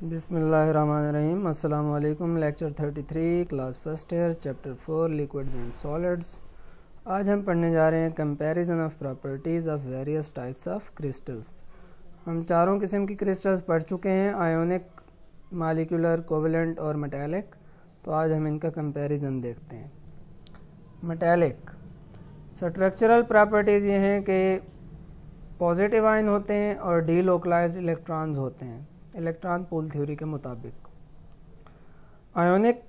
बिस्मिल्लाहिर्रहमानिर्रहीम। अस्सलाम वालेकुम। Lecture 33 class first year chapter 4 liquids and solids. आज हम पढ़ने जा रहे हैं comparison of properties of various types of crystals. हम चारों किस्म की क्रिस्टल्स पढ़ चुके हैं, आयोनिक, मॉलिक्यूलर, कोवेलेंट और मेटालिक। तो आज हम इनका कंपैरिजन देखते हैं। मेटालिक स्ट्रक्चरल प्रॉपर्टीज़ ये हैं कि पॉजिटिव आयन होते हैं और डीलोकलाइज्ड इलेक्ट्रॉन्स होते हैं इलेक्ट्रॉन पूल थ्योरी के मुताबिक। आयोनिक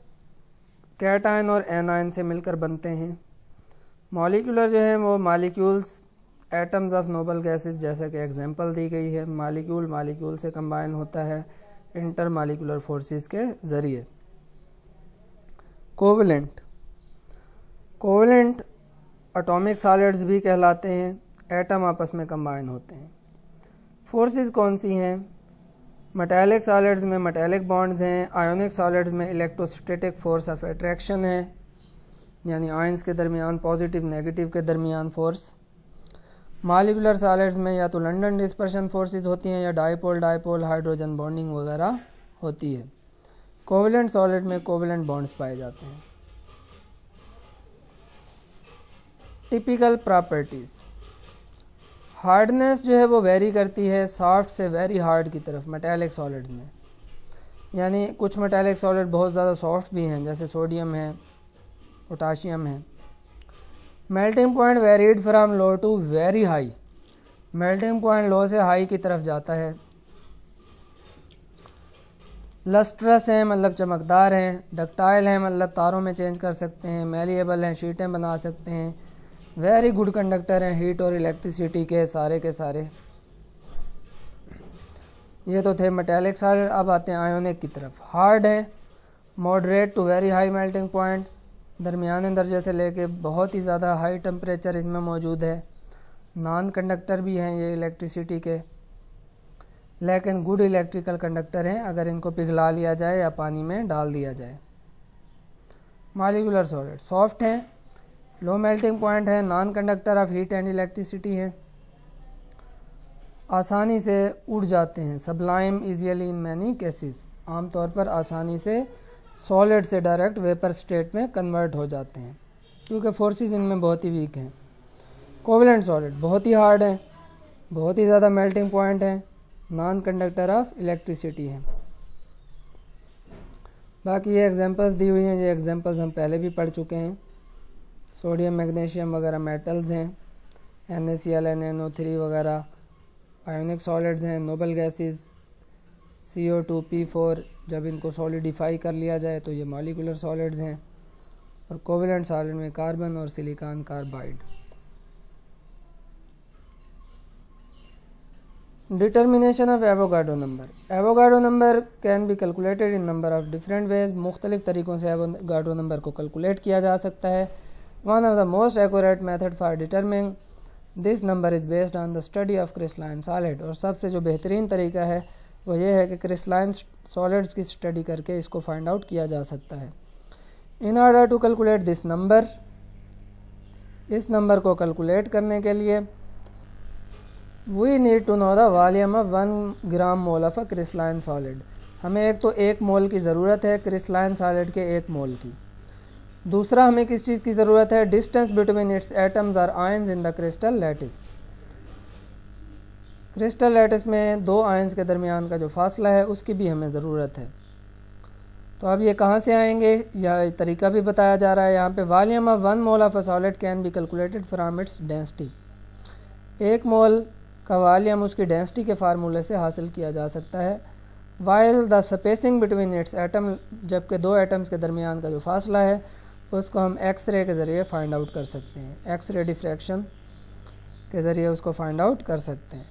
कैटायन और एनायन से मिलकर बनते हैं। मॉलिक्यूलर जो है वो molecules atoms of noble gases, जैसा कि एग्जांपल दी गई है। मॉलिक्यूल से कंबाइन होता है इंटर मॉलिक्यूलर फोर्सेस के ज़रिए। कोवेलेंट एटॉमिक सॉलिड्स भी कहलाते हैं, एटम आपस में कंबाइन होते हैं। फोर्सेस कौन सी हैं? मेटालिक सॉलिड्स में मेटालिक बॉन्ड्स हैं, आयोनिक सॉलिड्स में इलेक्ट्रोस्टैटिक फोर्स ऑफ अट्रैक्शन है, यानी आयंस के दरमियान पॉजिटिव नेगेटिव के दरमियान फोर्स। मॉलिक्यूलर सॉलिड्स में या तो लंडन डिस्पर्शन फोर्सेस होती हैं या डाइपोल हाइड्रोजन बॉन्डिंग वगैरह होती है। कोवेलेंट सॉलिड में कोवेलेंट बॉन्ड्स पाए जाते हैं। टिपिकल प्रॉपर्टीज़, हार्डनेस जो है वो वेरी करती है सॉफ्ट से वेरी हार्ड की तरफ मेटालिक सॉलिड्स में, यानी कुछ मेटालिक सॉलिड बहुत ज़्यादा सॉफ्ट भी हैं, जैसे सोडियम है, पोटाशियम है। Melting point varied from low to very high, melting point low से हाई की तरफ जाता है। लस्ट्रस हैं, मतलब चमकदार हैं। डक्टाइल हैं, मतलब तारों में चेंज कर सकते हैं। मेलिएबल हैं, शीटें बना सकते हैं। वेरी गुड कंडक्टर हैं हीट और इलेक्ट्रिसिटी के सारे। ये तो थे मेटालिक सॉलिड। अब आते हैं आयोनिक की तरफ। हार्ड है, moderate to very high melting point, दरमियाने दर्जे से लेके बहुत ही ज़्यादा हाई टेम्परेचर इसमें मौजूद है। नॉन कंडक्टर भी हैं ये इलेक्ट्रिसिटी के, लेकिन गुड इलेक्ट्रिकल कंडक्टर हैं अगर इनको पिघला लिया जाए या पानी में डाल दिया जाए। मॉलिक्यूलर सॉलिड सॉफ्ट हैं, लो मेल्टिंग पॉइंट है, non conductor of heat and electricity है, आसानी से उड़ जाते हैं। Sublime easily in many cases, आमतौर पर आसानी से सॉलिड से डायरेक्ट वेपर स्टेट में कन्वर्ट हो जाते हैं क्योंकि फोर्सेस इनमें बहुत ही वीक हैं। कोवेलेंट सॉलिड बहुत ही हार्ड है, बहुत ही ज़्यादा मेल्टिंग पॉइंट है, नॉन कंडक्टर ऑफ इलेक्ट्रिसिटी है। बाकी ये एग्जांपल्स दी हुई हैं, ये एग्जांपल्स हम पहले भी पढ़ चुके हैं। सोडियम, मैग्नीशियम वगैरह मेटल्स हैं। NaCl, NaNO3 वगैरह आयोनिक सॉलिड्स हैं। नोबल गैसेस CO2, P4, जब इनको सॉलिडिफाई कर लिया जाए तो ये मॉलिक्यूलर सॉलिड्स हैं। और कोवेलेंट सॉलिड में कार्बन और silicon carbide. Determination of Avogadro number. Avogadro number can be calculated in number of different ways, मुख्तलिफ तरीक़ों से एवोगाड्रो नंबर को कैलकुलेट किया जा सकता है। One of the most accurate method for determining this number is based on the study of crystalline solid। और सबसे जो बेहतरीन तरीका है वो ये है कि क्रिस्टलाइन सॉलिड्स की स्टडी करके इसको फाइंड आउट किया जा सकता है। In order to calculate this number, इस नंबर को कैलकुलेट करने के लिए we need to know the volume of 1 gram mole of a crystalline solid। हमें एक तो 1 मोल की ज़रूरत है क्रिस्टलाइन सॉलिड के 1 मोल की। दूसरा हमें किस चीज़ की ज़रूरत है? डिस्टेंस बिटवीन इट्स एटम्स और ions in the crystal lattice. Crystal lattice में 2 आयंस के दरमियान का जो फासला है उसकी भी हमें ज़रूरत है। तो अब ये कहाँ से आएंगे, यह तरीका भी बताया जा रहा है यहाँ पे। Volume of 1 mole of a solid can be calculated from its density. 1 मोल का वॉल्यूम उसकी डेंसिटी के फार्मूले से हासिल किया जा सकता है। While the spacing between its atom, जबकि 2 एटम्स के दरमियान का जो फासला है उसको हम एक्सरे के ज़रिए फाइंड आउट कर सकते हैं। एक्सरे डिफ्रैक्शन के ज़रिए उसको फाइंड आउट कर सकते हैं।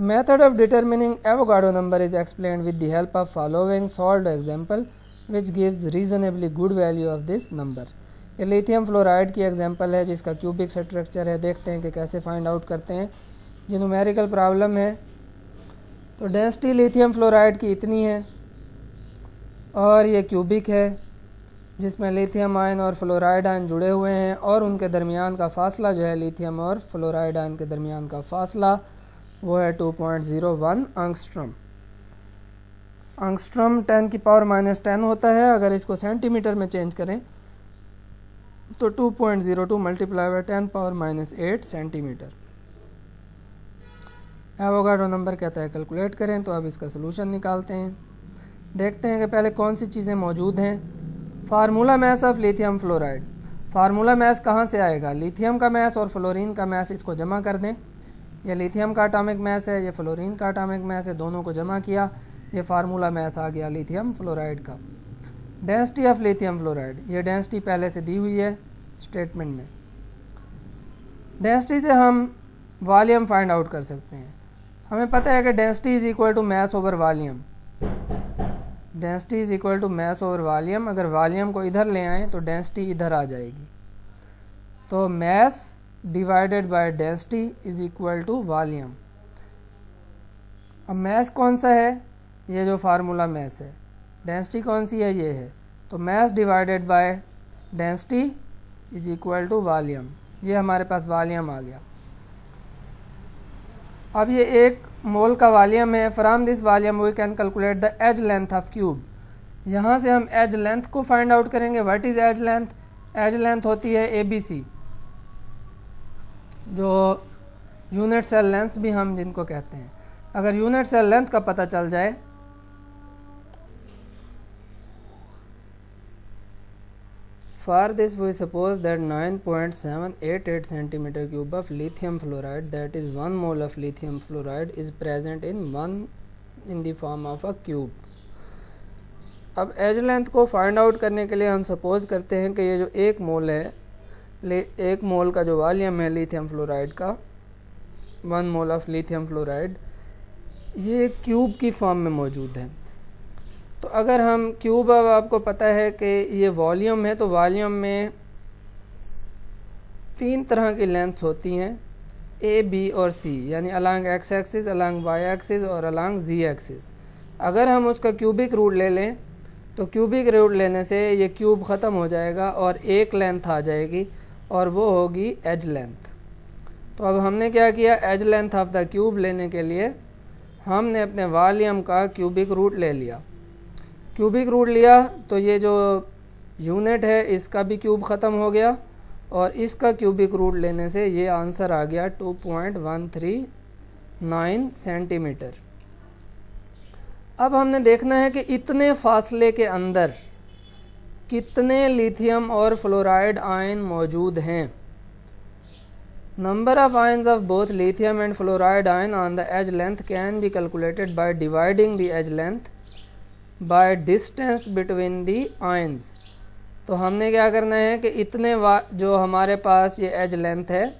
Method of determining Avogadro number is explained with the help of following solved example which gives reasonably good value of this number. ये लिथियम फ्लोराइड की एग्जांपल है जिसका क्यूबिक स्ट्रक्चर है। देखते हैं कि कैसे फाइंड आउट करते हैं। ये न्यूमेरिकल प्रॉब्लम है। तो डेंसिटी लिथियम फ्लोराइड की इतनी है और ये क्यूबिक है जिसमें लिथियम आयन और फ्लोराइड आयन जुड़े हुए हैं और उनके दरमियान का फासला जो है लिथियम और फ्लोराइड आयन के दरमियान का फासला वो है 2.01 एंगस्ट्रॉम। एंगस्ट्रॉम 10⁻⁻10 होता है। अगर इसको सेंटीमीटर में चेंज करें तो 2.02 multiply by 10⁻⁸ centimetre. Avogadro number कहता है कैलकुलेट करें। तो अब इसका सलूशन निकालते हैं। देखते हैं कि पहले कौन सी चीज़ें मौजूद हैं। Formula mass of lithium fluoride. Formula mass कहाँ से आएगा? लिथियम का मैस और फ्लोरीन का मैस, इसको जमा कर दें। ये लिथियम का एटॉमिक मैस है, ये फ्लोरीन का एटॉमिक मैस है, दोनों को जमा किया, ये फार्मूला मैस आ गया लिथियम फ्लोराइड का। डेंसिटी ऑफ लिथियम फ्लोराइड, ये डेंसिटी पहले से दी हुई है स्टेटमेंट में। डेंसिटी से हम वॉल्यूम फाइंड आउट कर सकते हैं। हमें पता है कि density is equal to mass over volume. Density is equal to mass over volume. अगर वॉल्यूम को इधर ले आएँ तो डेंसिटी इधर आ जाएगी। तो mass divided by density is equal to volume. अब मैस कौन सा है? ये जो फार्मूला मैस है। डेंसिटी कौन सी है? ये है। तो mass divided by density is equal to volume. ये हमारे पास वॉल्यूम आ गया। अब ये 1 मोल का वॉल्यूम है। From this volume we can calculate the edge length of cube. यहाँ से हम एज लेंथ को फाइंड आउट करेंगे। What is edge length? Edge length होती है ABC, जो यूनिट सेल लेंथ भी हम जिनको कहते हैं। अगर यूनिट सेल लेंथ का पता चल जाए, for this we suppose that 9.788 centimetre cube of lithium fluoride, that is 1 mole of lithium fluoride is present in the form of a cube. अब एज लेंथ को फाइंड आउट करने के लिए हम सपोज करते हैं कि ये जो 1 मोल है, 1 मोल का जो वॉल्यूम है लिथियम फ्लोराइड का, 1 मोल ऑफ लिथियम फ्लोराइड, ये क्यूब की फॉर्म में मौजूद है। तो अगर हम क्यूब, अब आपको पता है कि ये वॉल्यूम है, तो वॉल्यूम में 3 तरह की लेंथ्स होती हैं, A, B और C, यानी along x axis, along y axis और अलॉन्ग z एक्सिस। अगर हम उसका क्यूबिक रूट ले लें तो क्यूबिक रूट लेने से ये क्यूब ख़त्म हो जाएगा और एक लेंथ आ जाएगी और वो होगी एज लेंथ। तो अब हमने क्या किया? Edge length of the cube लेने के लिए हमने अपने वॉल्यूम का क्यूबिक रूट ले लिया। क्यूबिक रूट लिया तो ये जो यूनिट है इसका भी क्यूब ख़त्म हो गया और इसका क्यूबिक रूट लेने से ये आंसर आ गया 2.139 सेंटीमीटर। अब हमने देखना है कि इतने फासले के अंदर कितने लिथियम और फ्लोराइड आयन मौजूद हैं। Number of ions of both lithium and fluoride ion on the edge length can be calculated by dividing the edge length by distance between the ions. तो हमने क्या करना है कि इतने जो हमारे पास ये एज लेंथ है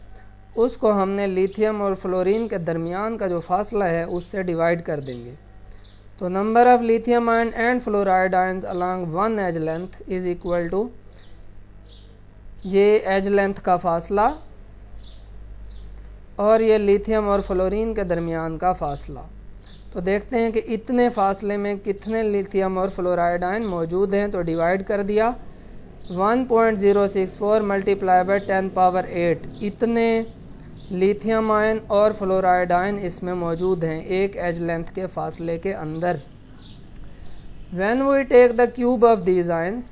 उसको हमने लिथियम और फ्लोरीन के दरमियान का जो फासला है उससे डिवाइड कर देंगे। तो number of lithium ion and fluoride ions along 1 edge length is equal to ये एज लेंथ का फासला और ये लिथियम और फ्लोरीन के दरमियान का फासला। तो देखते हैं कि इतने फासले में कितने लिथियम और फ्लोराइड आयन मौजूद हैं। तो डिवाइड कर दिया, 1.064 मल्टीप्लाई बाय 10 पावर 8 इतने लिथियम आयन और फ्लोराइड आयन इसमें मौजूद हैं एक एज लेंथ के फासले के अंदर। When we take the cube of these ions,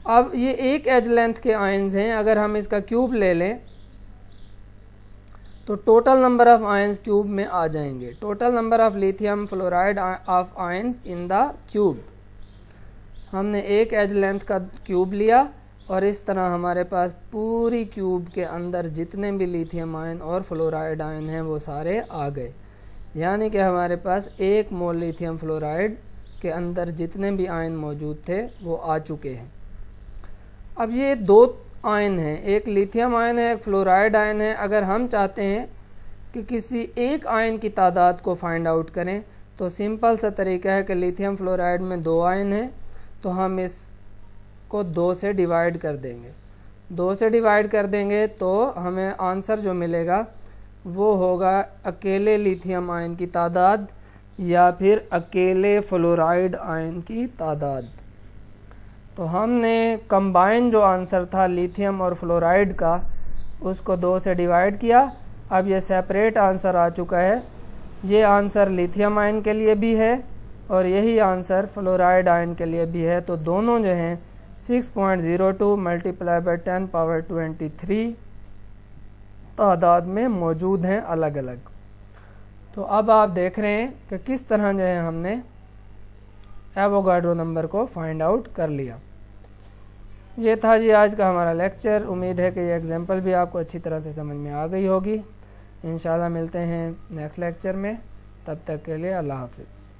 अब ये एक एज लेंथ के आयन्स हैं, अगर हम इसका क्यूब ले लें तो total number of ions cube में आ जाएंगे। Total number of lithium fluoride of ions in the cube. हमने एक एज लेंथ का क्यूब लिया और इस तरह हमारे पास पूरी क्यूब के अंदर जितने भी लिथियम आयन और फ्लोराइड आयन हैं वो सारे आ गए। यानी कि हमारे पास 1 मोल लिथियम फ्लोराइड के अंदर जितने भी आयन मौजूद थे वो आ चुके हैं। अब ये 2 आयन हैं, एक लिथियम आयन है, एक फ्लोराइड आयन है। अगर हम चाहते हैं कि किसी एक आयन की तादाद को फाइंड आउट करें तो सिंपल सा तरीका है कि लिथियम फ्लोराइड में 2 आयन हैं तो हम इसको 2 से डिवाइड कर देंगे। 2 से डिवाइड कर देंगे तो हमें आंसर जो मिलेगा वो होगा अकेले लिथियम आयन की तादाद या फिर अकेले फ्लोराइड आयन की तादाद। तो हमने कंबाइन जो आंसर था लिथियम और फ्लोराइड का उसको 2 से डिवाइड किया। अब ये सेपरेट आंसर आ चुका है। ये आंसर लिथियम आयन के लिए भी है और यही आंसर फ्लोराइड आयन के लिए भी है। तो दोनों जो हैं 6.02 मल्टीप्लाई बाय 10 पावर 23 तादाद में मौजूद हैं अलग अलग। तो अब आप देख रहे हैं कि किस तरह जो है हमने एवोगाड्रो नंबर को फाइंड आउट कर लिया। ये था जी आज का हमारा लेक्चर। उम्मीद है कि ये एग्जाम्पल भी आपको अच्छी तरह से समझ में आ गई होगी। इंशाल्लाह मिलते हैं नेक्स्ट लेक्चर में, तब तक के लिए अल्लाह हाफिज़।